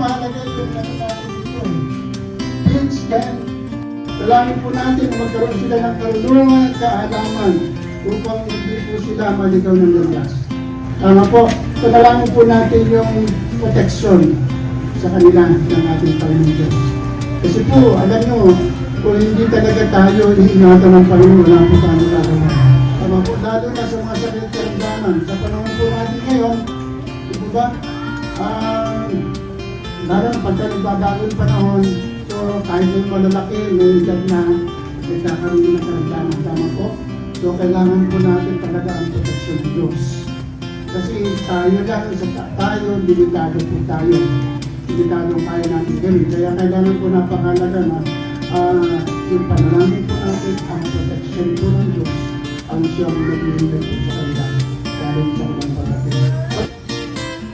mahalaga yung ano natin dito eh. Teach them. Dalangin po natin magkaroon sila ng karunungan at kaalaman upang hindi po sila maligaw ng landas. Tama po. Dalangin po natin yung protection sa kanila ng ating Panginoon Diyos. Kasi po, alam nyo, kung hindi talaga tayo iingatan ng Panginoon, wala po tayo gagawa. Tama po, lalo na sa mga sakit karamdaman. Sa panahon po natin ngayon, di ba? Lalo na pagka nagbabago yung panahon, so kahit yung malalaki, may edad na nagkakaroon din ng karamdaman. Tama po? So kailangan po natin talaga ang protection ng Diyos. Kasi tayo lang, tayo, delikado po tayo. Delikado kaya natin gawin. Kaya kailangan po napakalaga na yung panalangin po natin, ang protection po ng Diyos, ang siyang nagbibigay po sa kanila. Lalo sa mga pagkakas.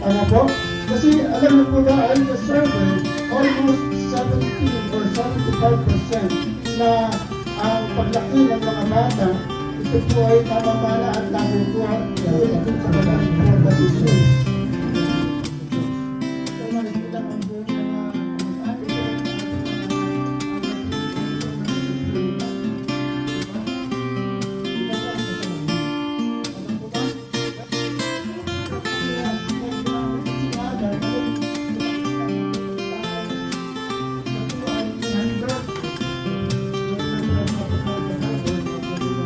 Ano po? Kasi alam niyo po na ay the survey, almost 70 or 75% na ang paglaki ng mga bata, ito po ay namamana at nakukuha sa mga decisions.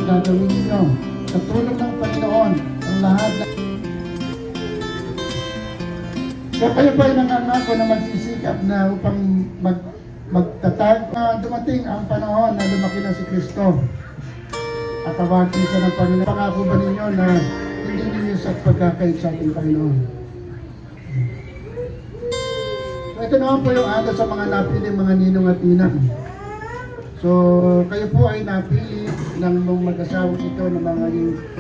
Gagawin ninyo sa tulong ng Panginoon ang lahat na kaya kayo po ay nangangako na magsisikap na upang magtatag na dumating ang panahon na lumaki na si Kristo at tawagin siya ng Panginoon. Pangako ba ninyo na hindi ninyo sa pagkakait sa ating Panginoon? So ito naman po yung ada sa mga napili mga ninong at ninang. So, kayo po ay napili ng mga mag-asawang ito ng mga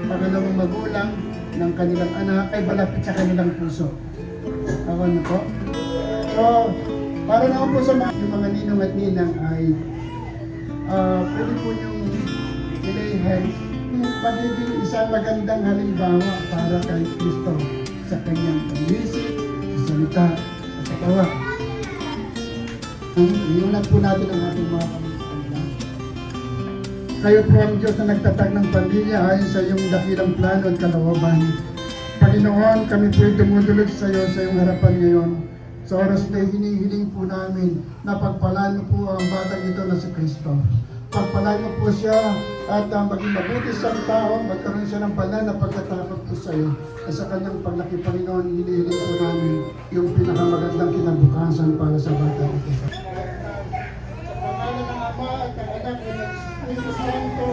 pangalawang magulang ng kanilang anak ay malapit sa kanilang puso. Ako na po. So, para naman po sa mga ninong at ninang ay pwede po yung ilaihan magiging isang magandang halimbawa para kay Kristo sa kanyang pag-isip, sa salita, at sa tawa. Iunat po natin ang ating mga kamay. Kayo po ang Diyos na nagtatag ng pamilya ayon sa iyong dakilang plano at kalooban. Panginoon, kami po ay dumudulog sa iyo sa iyong harapan ngayon. Sa oras na hinihiling po namin na pagpalaan mo po ang batang ito na si Kristo. Pagpalaan mo po siya at maging mabuti siyang tao, magkaroon siya ng banal na pagkatakot po sa iyo. At sa kanyang paglaki, Panginoon, hinihiling po namin yung pinakamagandang kinabukasan para sa batang ito. Sa pangalan ng Ama at ng Anak at ng Espiritu Santo.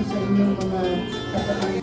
Sa inyong mga kapatid.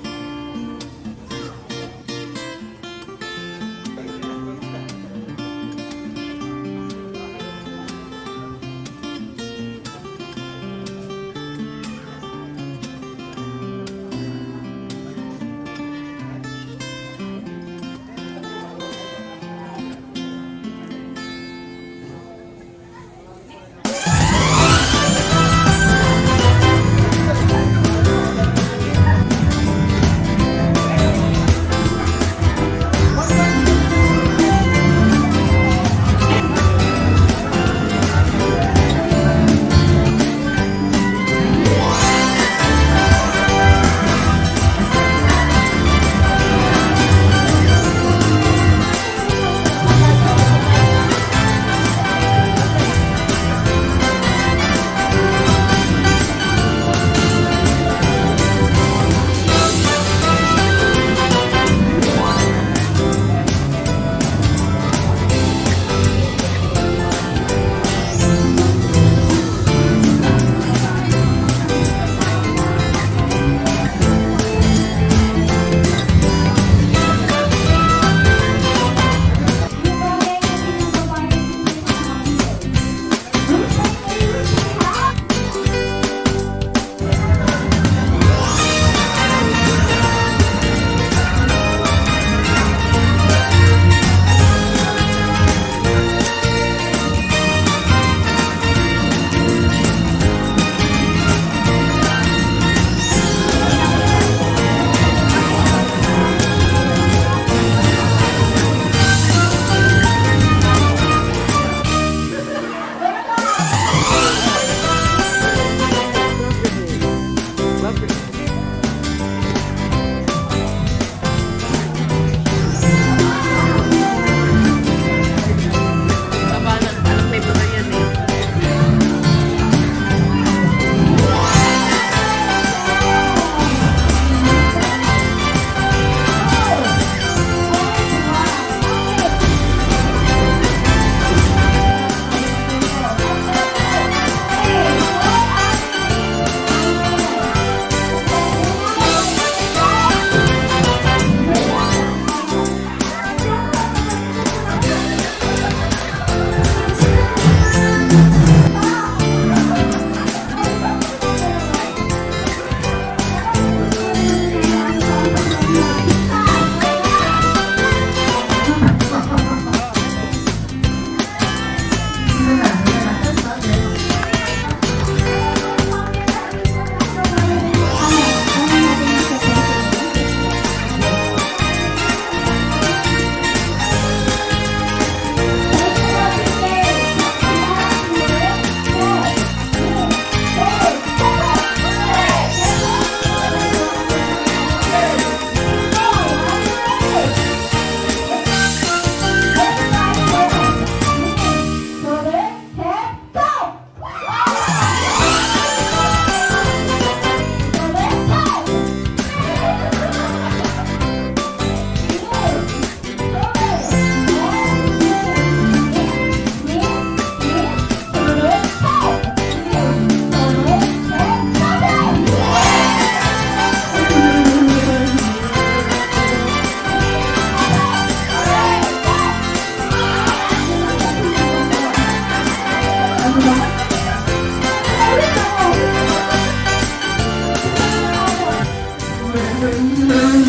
Ayan.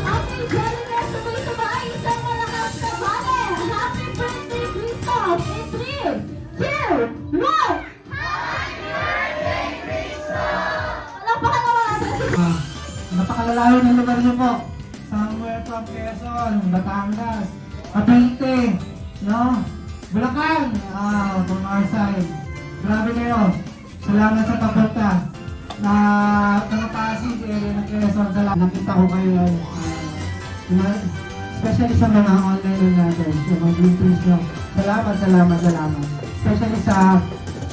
Happy Jellybean! Sabay-sabay! Isang malakas na banner! Happy birthday, Christoph! In 3, 2, 1! Palakpakan naman natin si Napakalalayo ng lugar niyo po. Somewhere from Quezon, Batangas, Cavite, no? Bulacan, from our side. Grabe kayo. Salamat sa papunta. Na mga Pasig, area ng Quezon, salamat. Nakita ko kayo, especially sa mga online natin, sa mga greetings nyo. Salamat, salamat, salamat. Especially sa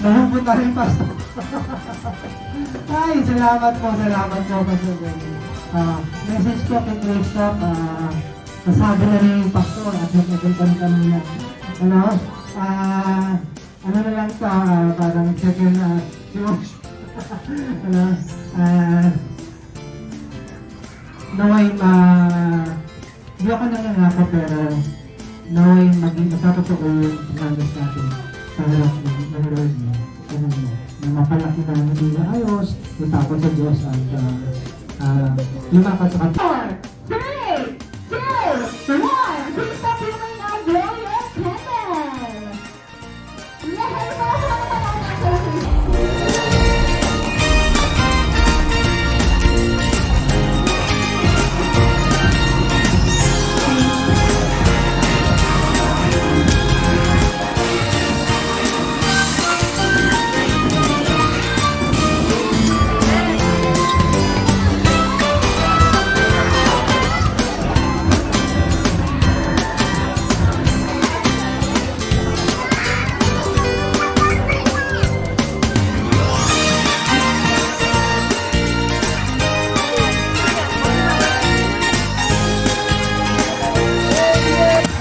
nahupunta rin pa sa ay, salamat po kasi message ko kay Christoph, nasabi na rin yung pastor at nagkagalpan kanina. Ano na lang ito, parang second George. Naway hindi ako nangangako pero naway maging matapotoo yung pinagas natin sa harap ng Lord niya. Na mapalaki na hindi na ayos, itapon sa Diyos at lumapat sa kapatid. 4, 3, 2, 1! Please stop your main on glorious heaven! Lahat ng mga salamat sa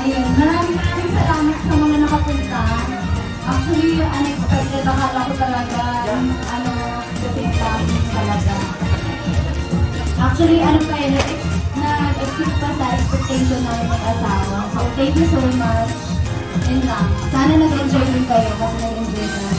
Ayun, maraming salamat sa mga nakapunta. Actually, unexpected. Akala ko talaga, kasi dami talaga. Actually, na-exceed pa sa expectation namin mag-asawa. So, thank you so much. Yun lang. Sana nag-enjoy din kayo kasi nag-enjoy na.